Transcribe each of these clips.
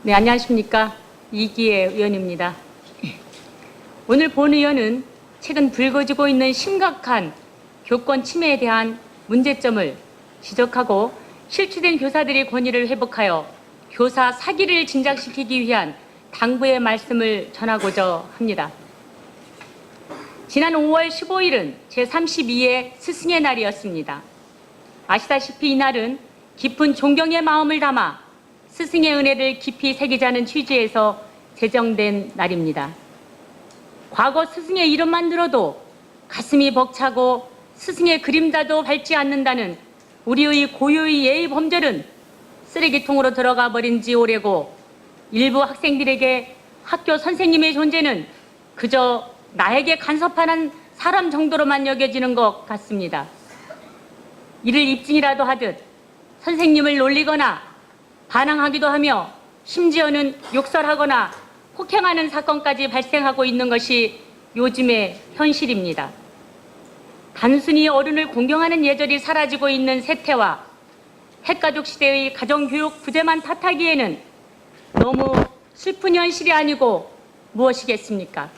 네, 안녕하십니까. 이기혜 의원입니다. 오늘 본 의원은 최근 불거지고 있는 심각한 교권 침해에 대한 문제점을 지적하고 실추된 교사들의 권위를 회복하여 교사 사기를 진작시키기 위한 당부의 말씀을 전하고자 합니다. 지난 5월 15일은 제32회 스승의 날이었습니다. 아시다시피 이날은 깊은 존경의 마음을 담아 스승의 은혜를 깊이 새기자는 취지에서 제정된 날입니다. 과거 스승의 이름만 들어도 가슴이 벅차고 스승의 그림자도 밟지 않는다는 우리의 고유의 예의 범절은 쓰레기통으로 들어가 버린 지 오래고, 일부 학생들에게 학교 선생님의 존재는 그저 나에게 간섭하는 사람 정도로만 여겨지는 것 같습니다. 이를 입증이라도 하듯 선생님을 놀리거나 반항하기도 하며 심지어는 욕설하거나 폭행하는 사건까지 발생하고 있는 것이 요즘의 현실입니다. 단순히 어른을 공경하는 예절이 사라지고 있는 세태와 핵가족 시대의 가정교육 부재만 탓하기에는 너무 슬픈 현실이 아니고 무엇이겠습니까?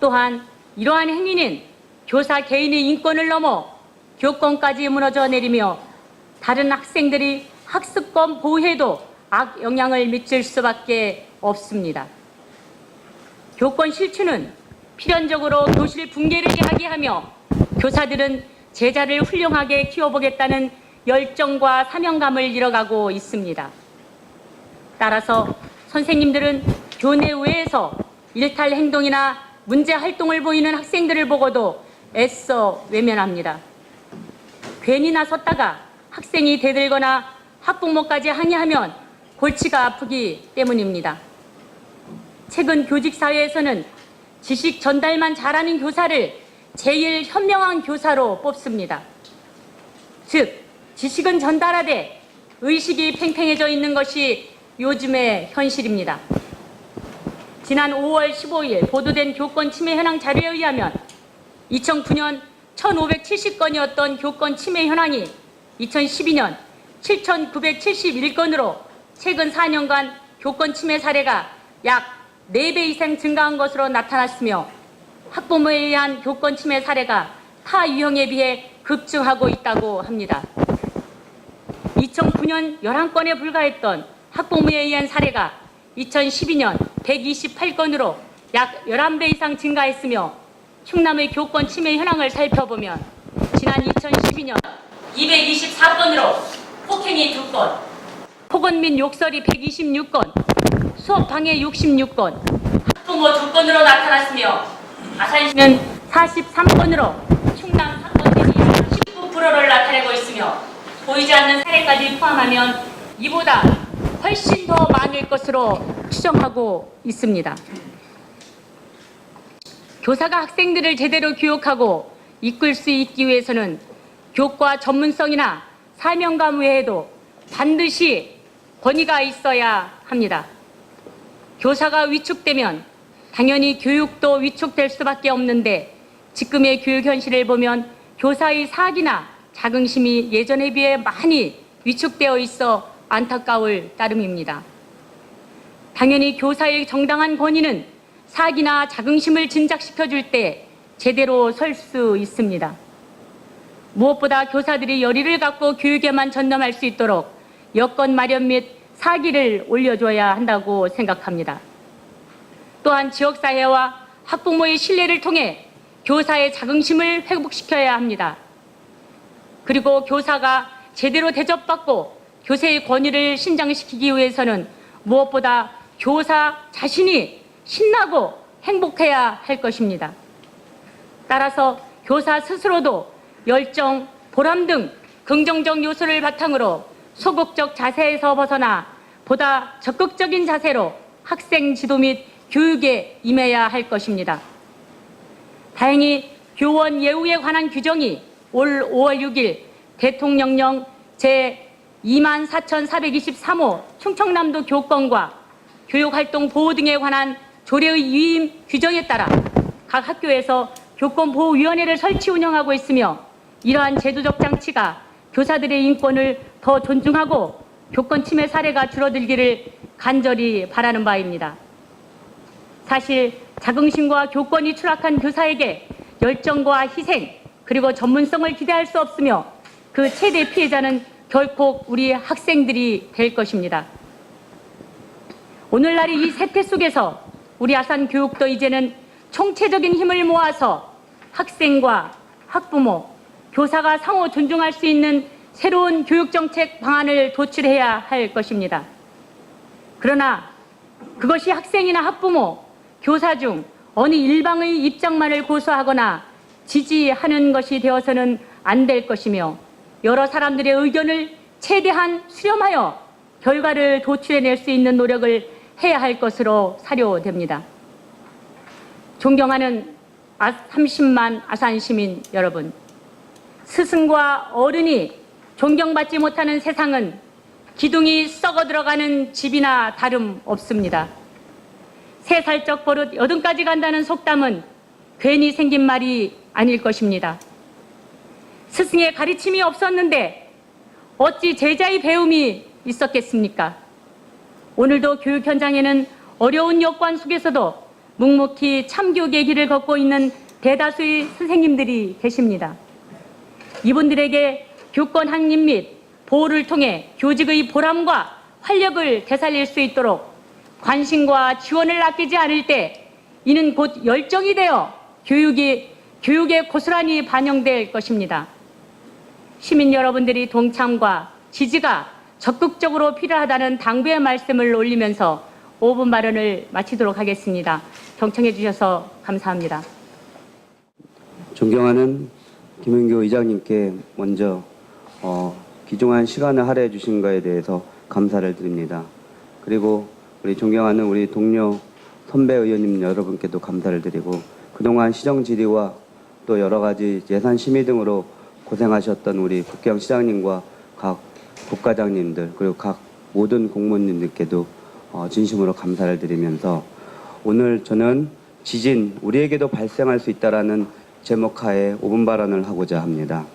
또한 이러한 행위는 교사 개인의 인권을 넘어 교권까지 무너져 내리며 다른 학생들이 학습권 보호에도 악영향을 미칠 수밖에 없습니다. 교권 실추는 필연적으로 교실 붕괴를 야기하며 교사들은 제자를 훌륭하게 키워보겠다는 열정과 사명감을 잃어가고 있습니다. 따라서 선생님들은 교내 외에서 일탈 행동이나 문제 활동을 보이는 학생들을 보고도 애써 외면합니다. 괜히 나섰다가 학생이 대들거나 학부모까지 항의하면 골치가 아프기 때문입니다. 최근 교직사회에서는 지식 전달만 잘하는 교사를 제일 현명한 교사로 뽑습니다. 즉, 지식은 전달하되 의식이 팽팽해져 있는 것이 요즘의 현실입니다. 지난 5월 15일 보도된 교권 침해 현황 자료에 의하면 2009년 1,570건이었던 교권 침해 현황이 2012년 7,971건으로 최근 4년간 교권 침해 사례가 약 4배 이상 증가한 것으로 나타났으며 학부모에 의한 교권 침해 사례가 타 유형에 비해 급증하고 있다고 합니다. 2009년 11건에 불과했던 학부모에 의한 사례가 2012년 128건으로 약 11배 이상 증가했으며 충남의 교권 침해 현황을 살펴보면 지난 2012년 224건으로 폭행이 2건, 폭언 및 욕설이 126건, 수업 방해 66건, 학부모 2건으로 나타났으며 아산시는 43건으로 충남 사건 대비 19%를 나타내고 있으며 보이지 않는 사례까지 포함하면 이보다 훨씬 더 많을 것으로 추정하고 있습니다. 교사가 학생들을 제대로 교육하고 이끌 수 있기 위해서는 교과 전문성이나 사명감 외에도 반드시 권위가 있어야 합니다. 교사가 위축되면 당연히 교육도 위축될 수밖에 없는데, 지금의 교육 현실을 보면 교사의 사기나 자긍심이 예전에 비해 많이 위축되어 있어 안타까울 따름입니다. 당연히 교사의 정당한 권위는 사기나 자긍심을 진작시켜줄 때 제대로 설 수 있습니다. 무엇보다 교사들이 열의를 갖고 교육에만 전념할 수 있도록 여건 마련 및 사기를 올려줘야 한다고 생각합니다. 또한 지역사회와 학부모의 신뢰를 통해 교사의 자긍심을 회복시켜야 합니다. 그리고 교사가 제대로 대접받고 교사의 권위를 신장시키기 위해서는 무엇보다 교사 자신이 신나고 행복해야 할 것입니다. 따라서 교사 스스로도 열정, 보람 등 긍정적 요소를 바탕으로 소극적 자세에서 벗어나 보다 적극적인 자세로 학생 지도 및 교육에 임해야 할 것입니다. 다행히 교원 예우에 관한 규정이 올 5월 6일 대통령령 제24,423호 충청남도 교권과 교육활동 보호 등에 관한 조례의 위임 규정에 따라 각 학교에서 교권보호위원회를 설치 운영하고 있으며, 이러한 제도적 장치가 교사들의 인권을 더 존중하고 교권 침해 사례가 줄어들기를 간절히 바라는 바입니다. 사실 자긍심과 교권이 추락한 교사에게 열정과 희생 그리고 전문성을 기대할 수 없으며 그 최대 피해자는 결코 우리 학생들이 될 것입니다. 오늘날의 이 세태 속에서 우리 아산 교육도 이제는 총체적인 힘을 모아서 학생과 학부모, 교사가 상호 존중할 수 있는 새로운 교육정책 방안을 도출해야 할 것입니다. 그러나 그것이 학생이나 학부모, 교사 중 어느 일방의 입장만을 고수하거나 지지하는 것이 되어서는 안 될 것이며 여러 사람들의 의견을 최대한 수렴하여 결과를 도출해낼 수 있는 노력을 해야 할 것으로 사료됩니다. 존경하는 30만 아산 시민 여러분, 스승과 어른이 존경받지 못하는 세상은 기둥이 썩어 들어가는 집이나 다름없습니다. 3살적 버릇 80까지 간다는 속담은 괜히 생긴 말이 아닐 것입니다. 스승의 가르침이 없었는데 어찌 제자의 배움이 있었겠습니까? 오늘도 교육 현장에는 어려운 여건 속에서도 묵묵히 참교육의 길을 걷고 있는 대다수의 선생님들이 계십니다. 이분들에게 교권 확립 및 보호를 통해 교직의 보람과 활력을 되살릴 수 있도록 관심과 지원을 아끼지 않을 때 이는 곧 열정이 되어 교육에 고스란히 반영될 것입니다. 시민 여러분들이 동참과 지지가 적극적으로 필요하다는 당부의 말씀을 올리면서 5분 발언을 마치도록 하겠습니다. 경청해 주셔서 감사합니다. 존경하는 김은교 의장님께 먼저 귀중한 시간을 할애해 주신 것에 대해서 감사를 드립니다. 그리고 우리 존경하는 우리 동료 선배 의원님 여러분께도 감사를 드리고 그동안 시정 질의와 또 여러 가지 예산 심의 등으로 고생하셨던 우리 국경시장님과 각 국과장님들 그리고 각 모든 공무원님들께도 진심으로 감사를 드리면서 오늘 저는 지진 우리에게도 발생할 수 있다라는 제목하에 5분 발언을 하고자 합니다.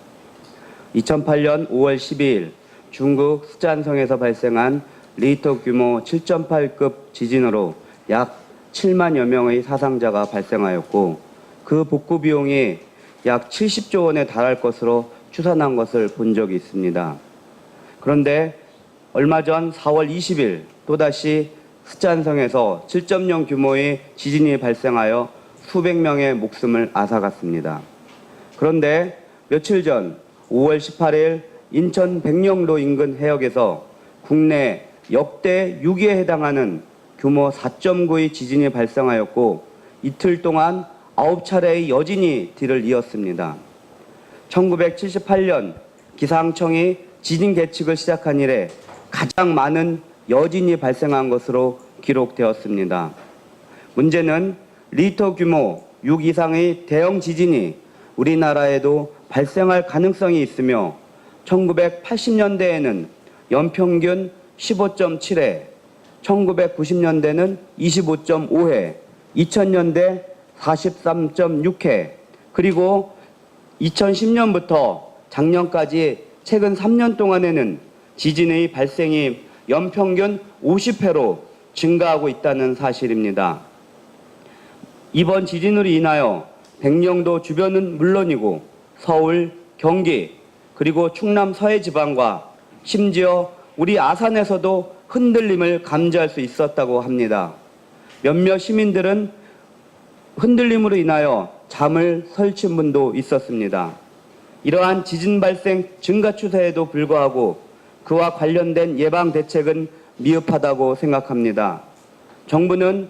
2008년 5월 12일 중국 스촨성에서 발생한 리히터 규모 7.8급 지진으로 약 7만여 명의 사상자가 발생하였고 그 복구 비용이 약 70조 원에 달할 것으로 추산한 것을 본 적이 있습니다. 그런데 얼마 전 4월 20일 또다시 스촨성에서 7.0 규모의 지진이 발생하여 수백 명의 목숨을 앗아갔습니다. 그런데 며칠 전 5월 18일 인천 백령도 인근 해역에서 국내 역대 6위에 해당하는 규모 4.9의 지진이 발생하였고 이틀 동안 9차례의 여진이 뒤를 이었습니다. 1978년 기상청이 지진 계측을 시작한 이래 가장 많은 여진이 발생한 것으로 기록되었습니다. 문제는 리히터 규모 6 이상의 대형 지진이 우리나라에도 발생할 가능성이 있으며 1980년대에는 연평균 15.7회, 1990년대는 25.5회, 2000년대 43.6회, 그리고 2010년부터 작년까지 최근 3년 동안에는 지진의 발생이 연평균 50회로 증가하고 있다는 사실입니다. 이번 지진으로 인하여 백령도 주변은 물론이고 서울, 경기, 그리고 충남 서해 지방과 심지어 우리 아산에서도 흔들림을 감지할 수 있었다고 합니다. 몇몇 시민들은 흔들림으로 인하여 잠을 설친 분도 있었습니다. 이러한 지진 발생 증가 추세에도 불구하고 그와 관련된 예방 대책은 미흡하다고 생각합니다. 정부는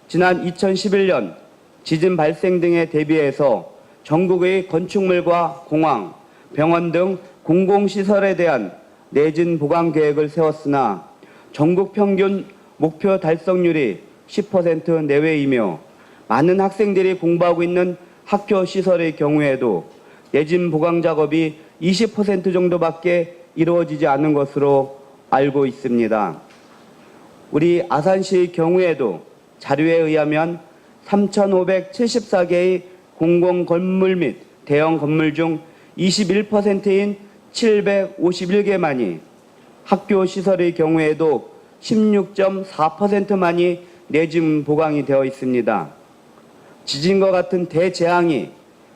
지난 2011년 지진 발생 등에 대비해서 전국의 건축물과 공항, 병원 등 공공시설에 대한 내진 보강 계획을 세웠으나 전국 평균 목표 달성률이 10% 내외이며 많은 학생들이 공부하고 있는 학교 시설의 경우에도 내진 보강 작업이 20% 정도밖에 이루어지지 않은 것으로 알고 있습니다. 우리 아산시의 경우에도 자료에 의하면 3,574개의 공공건물 및 대형 건물 중 21%인 751개만이 학교 시설의 경우에도 16.4%만이 내진 보강이 되어 있습니다. 지진과 같은 대재앙이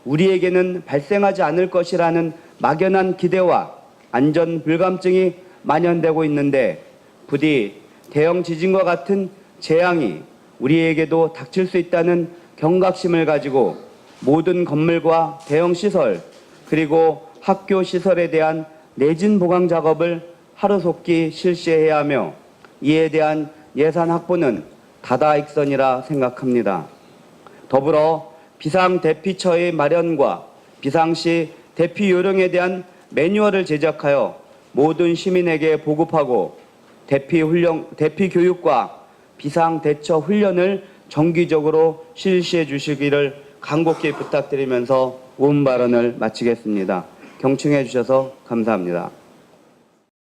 우리에게는 발생하지 않을 것이라는 막연한 기대와 안전 불감증이 만연되고 있는데 부디 대형 지진과 같은 재앙이 우리에게도 닥칠 수 있다는 경각심을 가지고 모든 건물과 대형 시설 그리고 학교 시설에 대한 내진 보강 작업을 하루속히 실시해야 하며 이에 대한 예산 확보는 다다익선이라 생각합니다. 더불어 비상 대피처의 마련과 비상시 대피 요령에 대한 매뉴얼을 제작하여 모든 시민에게 보급하고 대피 교육과 비상 대처 훈련을 정기적으로 실시해 주시기를 간곡히 부탁드리면서 온 발언을 마치겠습니다. 경청해 주셔서 감사합니다.